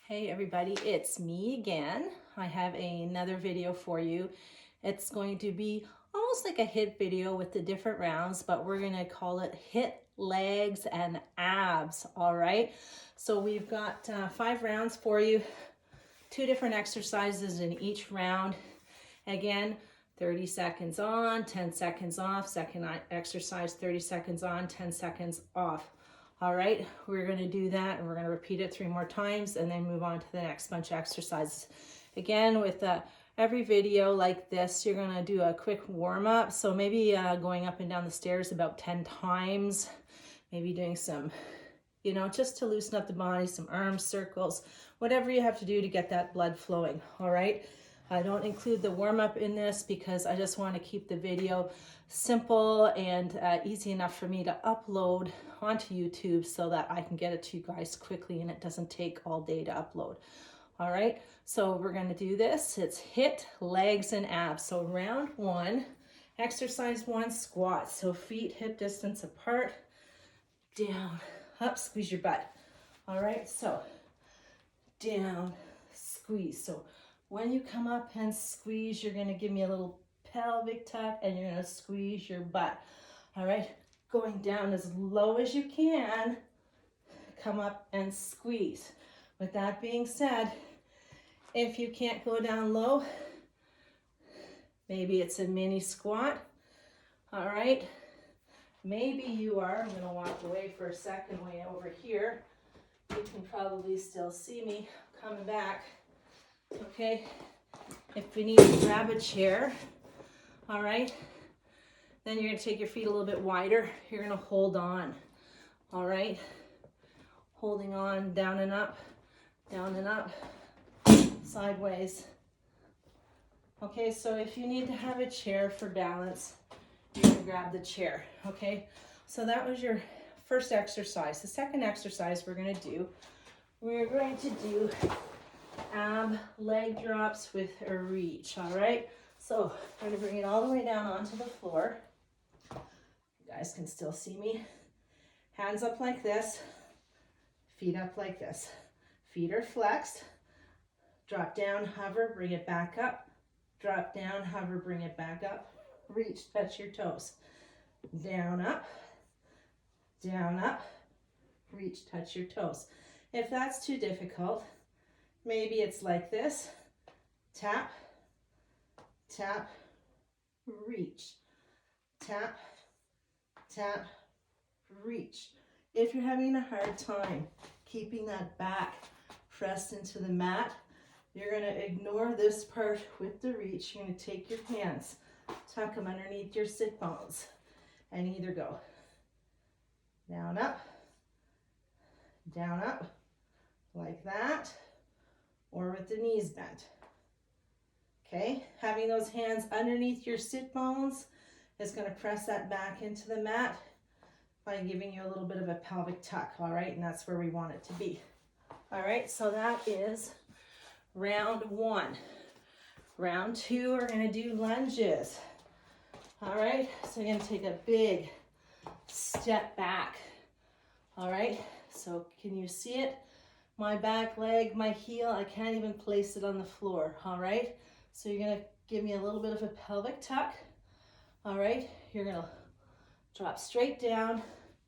Hey everybody, it's me again. I have another video for you. It's going to be almost like a HIIT video with the different rounds, but we're going to call it HIIT legs and abs, all right? So we've got 5 rounds for you, 2 different exercises in each round. Again, 30 seconds on, 10 seconds off. Second exercise, 30 seconds on, 10 seconds off. All right, we're going to do that and we're going to repeat it 3 more times and then move on to the next bunch of exercises. Again, with every video like this, you're going to do a quick warm up. So maybe going up and down the stairs about 10 times, maybe doing some, just to loosen up the body, some arm circles, whatever you have to do to get that blood flowing. All right. I don't include the warm-up in this because I just want to keep the video simple and easy enough for me to upload onto YouTube so that I can get it to you guys quickly and it doesn't take all day to upload. All right, so we're going to do this. It's HIIT legs and abs. So round 1, exercise 1, squats. So feet hip distance apart, down, up, squeeze your butt. All right, so down, squeeze. So when you come up and squeeze, you're going to give me a little pelvic tuck and you're going to squeeze your butt. All right, going down as low as you can, come up and squeeze. With that being said, if you can't go down low, maybe it's a mini squat. All right, maybe you are, I'm going to walk away for a second way over here. You can probably still see me coming back. Okay, if we need to grab a chair, all right, then you're going to take your feet a little bit wider. You're going to hold on, all right, holding on, down and up, sideways. Okay, so if you need to have a chair for balance, you can grab the chair, okay? So that was your first exercise. The second exercise we're going to do ab leg drops with a reach, all right? So I'm going to bring it all the way down onto the floor. You guys can still see me. Hands up like this, feet up like this. Feet are flexed. Drop down, hover, bring it back up. Drop down, hover, bring it back up. Reach, touch your toes. Down, up, reach, touch your toes. If that's too difficult, maybe it's like this, tap, tap, reach, tap, tap, reach. If you're having a hard time keeping that back pressed into the mat, you're going to ignore this part with the reach. You're going to take your hands, tuck them underneath your sit bones, and either go down, up, like that, or with the knees bent. Okay, having those hands underneath your sit bones is going to press that back into the mat by giving you a little bit of a pelvic tuck, all right? And that's where we want it to be. All right, so that is round 1. Round 2, we're going to do lunges. All right, so you're going to take a big step back. All right, so can you see it? My back leg, my heel, I can't even place it on the floor, all right? So you're gonna give me a little bit of a pelvic tuck, all right? You're gonna drop straight down,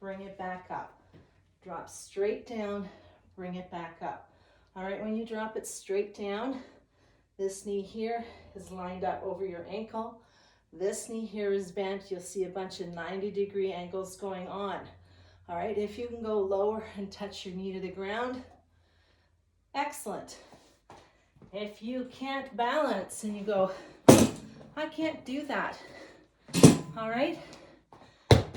bring it back up. Drop straight down, bring it back up. All right, when you drop it straight down, this knee here is lined up over your ankle. This knee here is bent. You'll see a bunch of 90-degree angles going on. All right, if you can go lower and touch your knee to the ground, excellent. If you can't balance and you go, I can't do that, all right,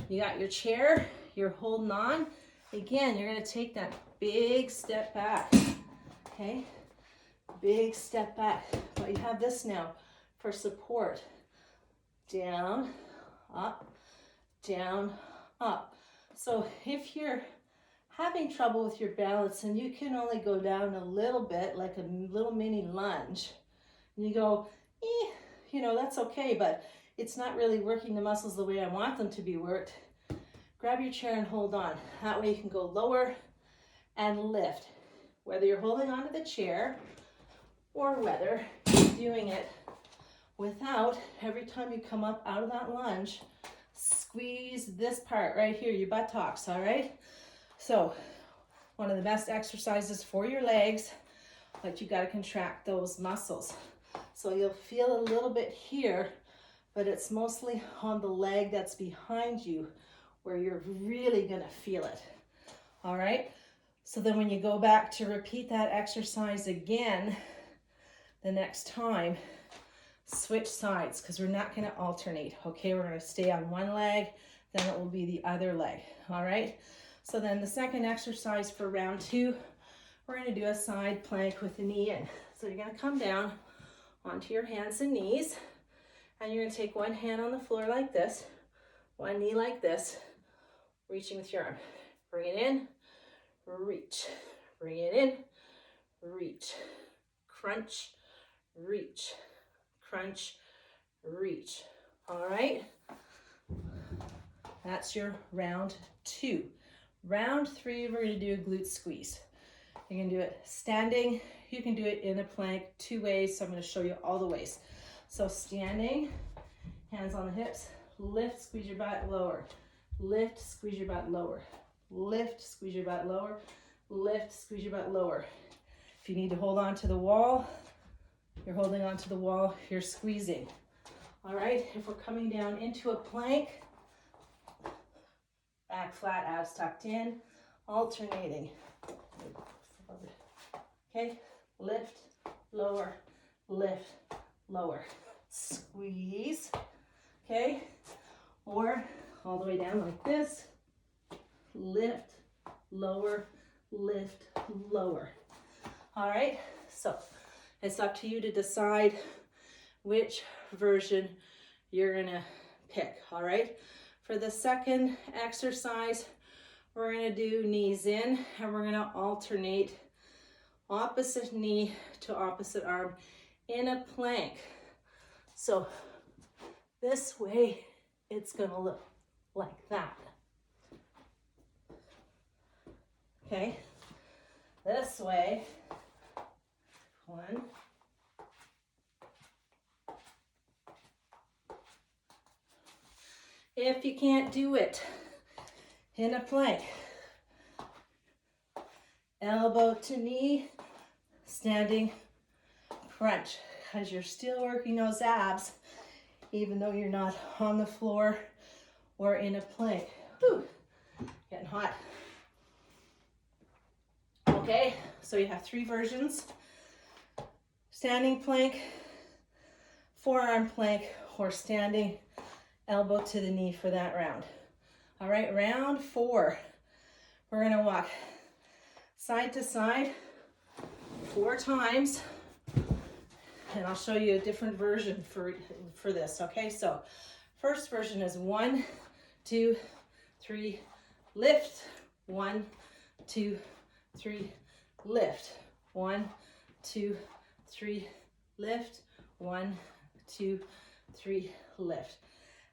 you got your chair, you're holding on. Again, you're going to take that big step back, okay, big step back, but you have this now for support. Down, up, down, up. So if you're having trouble with your balance and you can only go down a little bit, like a little mini lunge, and you go, that's okay, but it's not really working the muscles the way I want them to be worked, grab your chair and hold on. That way you can go lower and lift. whether you're holding onto the chair or whether you're doing it without, every time you come up out of that lunge, squeeze this part right here, your buttocks, all right? So one of the best exercises for your legs, but you got to contract those muscles. So you'll feel a little bit here, but it's mostly on the leg that's behind you where you're really going to feel it. All right? So then when you go back to repeat that exercise again, the next time, switch sides, because we're not going to alternate. Okay, we're going to stay on one leg, then it will be the other leg. All right? So then the second exercise for round 2, we're going to do a side plank with the knee in. So you're going to come down onto your hands and knees, and you're going to take one hand on the floor like this, one knee like this, reaching with your arm. Bring it in, reach. Bring it in, reach. Crunch, reach. Crunch, reach. All right? That's your round 2. Round 3, we're going to do a glute squeeze. You can do it standing. You can do it in a plank 2 ways. So I'm going to show you all the ways. So standing, hands on the hips, lift, squeeze your butt, lower. Lift, squeeze your butt, lower. Lift, squeeze your butt, lower. Lift, squeeze your butt, lower. If you need to hold on to the wall, you're holding on to the wall, you're squeezing. All right, if we're coming down into a plank, back flat, abs tucked in, alternating. Okay, lift, lower, lift, lower. Squeeze, okay? Or all the way down like this. Lift, lower, lift, lower. All right, so it's up to you to decide which version you're gonna pick, all right? For the second exercise, we're gonna do knees in, and we're gonna alternate opposite knee to opposite arm in a plank. So this way, it's gonna look like that. Okay, this way, 1. If you can't do it in a plank, elbow to knee, standing crunch, because you're still working those abs, even though you're not on the floor or in a plank. Whew, getting hot. Okay, so you have 3 versions: standing plank, forearm plank, or standing elbow to the knee for that round. All right, round 4, we're gonna walk side to side 4 times, and I'll show you a different version for this, okay? So first version is 1, 2, 3, lift, 1, 2, 3, lift, 1, 2, 3, lift, 1, 2, 3, lift.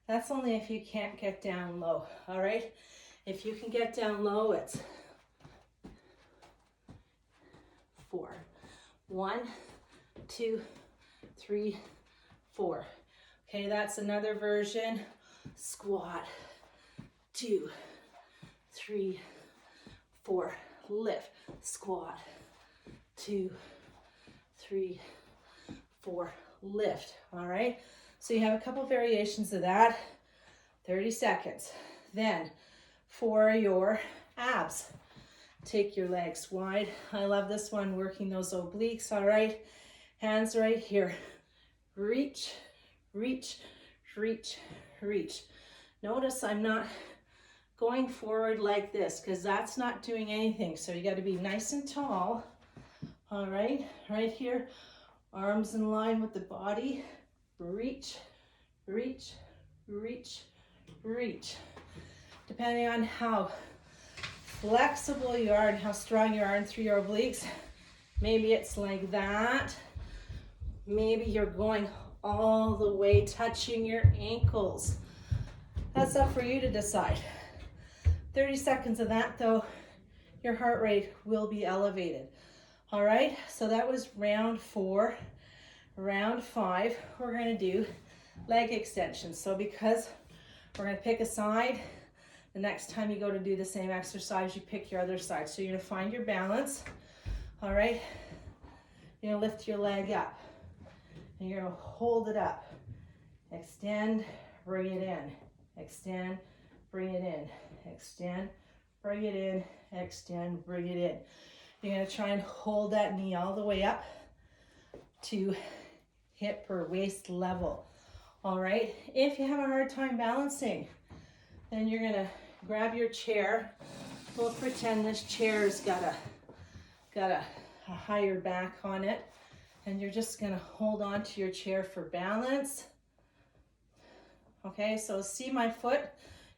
That's only if you can't get down low, all right? If you can get down low, it's 4. 1, 2, 3, 4. Okay, that's another version. Squat, 2, 3, 4. Lift, squat, 2, 3, 4. Lift, all right? So you have a couple variations of that, 30 seconds. Then for your abs, take your legs wide. I love this one, working those obliques, all right? Hands right here. Reach, reach, reach, reach. Notice I'm not going forward like this, because that's not doing anything. So you got to be nice and tall, all right? Right here, arms in line with the body. Reach, reach, reach, reach. Depending on how flexible you are and how strong you are in through your obliques, maybe it's like that. Maybe you're going all the way touching your ankles. That's up for you to decide. 30 seconds of that though, your heart rate will be elevated. All right, so that was round 4. Round 5, we're going to do leg extensions. So because we're going to pick a side, the next time you go to do the same exercise, you pick your other side. So you're going to find your balance. All right, you're going to lift your leg up and you're going to hold it up. Extend, bring it in. Extend, bring it in. Extend, bring it in. Extend, bring it in. You're going to try and hold that knee all the way up to hip or waist level. All right, if you have a hard time balancing, then you're going to grab your chair. We'll pretend this chair's got a higher back on it, and you're just going to hold on to your chair for balance. Okay, so see my foot?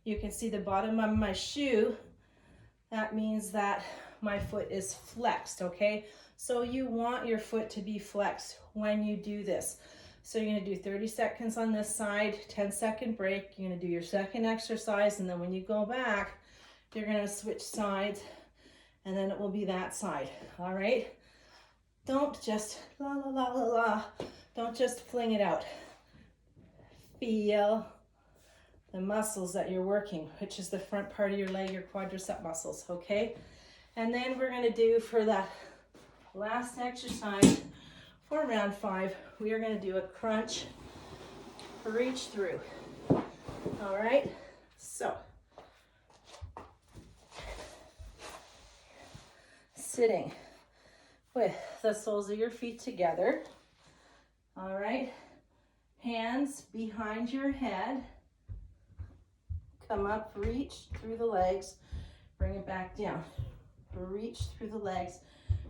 You can see the bottom of my shoe. That means that my foot is flexed, okay? So you want your foot to be flexed when you do this. So you're gonna do 30 seconds on this side, 10-second break. You're gonna do your second exercise, and then when you go back, you're gonna switch sides, and then it will be that side, all right? Don't just la la la la la. Don't just fling it out. Feel the muscles that you're working, which is the front part of your leg, your quadricep muscles, okay? And then we're gonna do for that last exercise for round 5, we are gonna do a crunch reach through. All right, so sitting with the soles of your feet together. All right, hands behind your head. Come up, reach through the legs, bring it back down. Reach through the legs,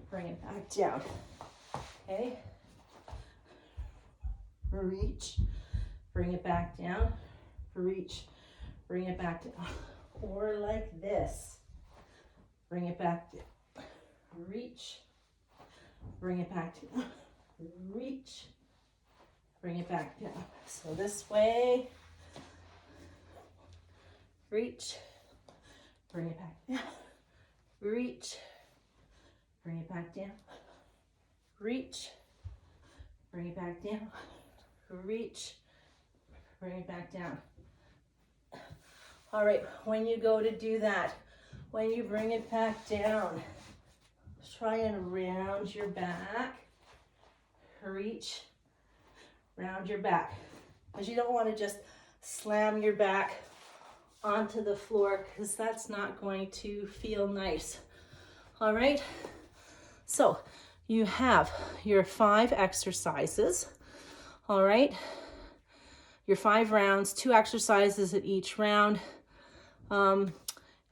bring it back down. Okay? Reach, bring it back down. Reach, bring it back down. Or like this. Bring it back down. Reach, bring it back down. Reach, bring it back down. So this way. Reach, bring it back down. Reach, bring it back down. Reach, bring it back down. Reach, bring it back down. All right, when you go to do that, when you bring it back down, try and round your back. Reach, round your back. Because you don't want to just slam your back onto the floor, because that's not going to feel nice. All right, so you have your 5 exercises. All right, your 5 rounds, 2 exercises at each round, and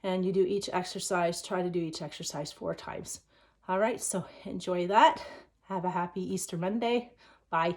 you do each exercise, try to do each exercise 4 times. All right, so enjoy that. Have a happy Easter Monday. Bye.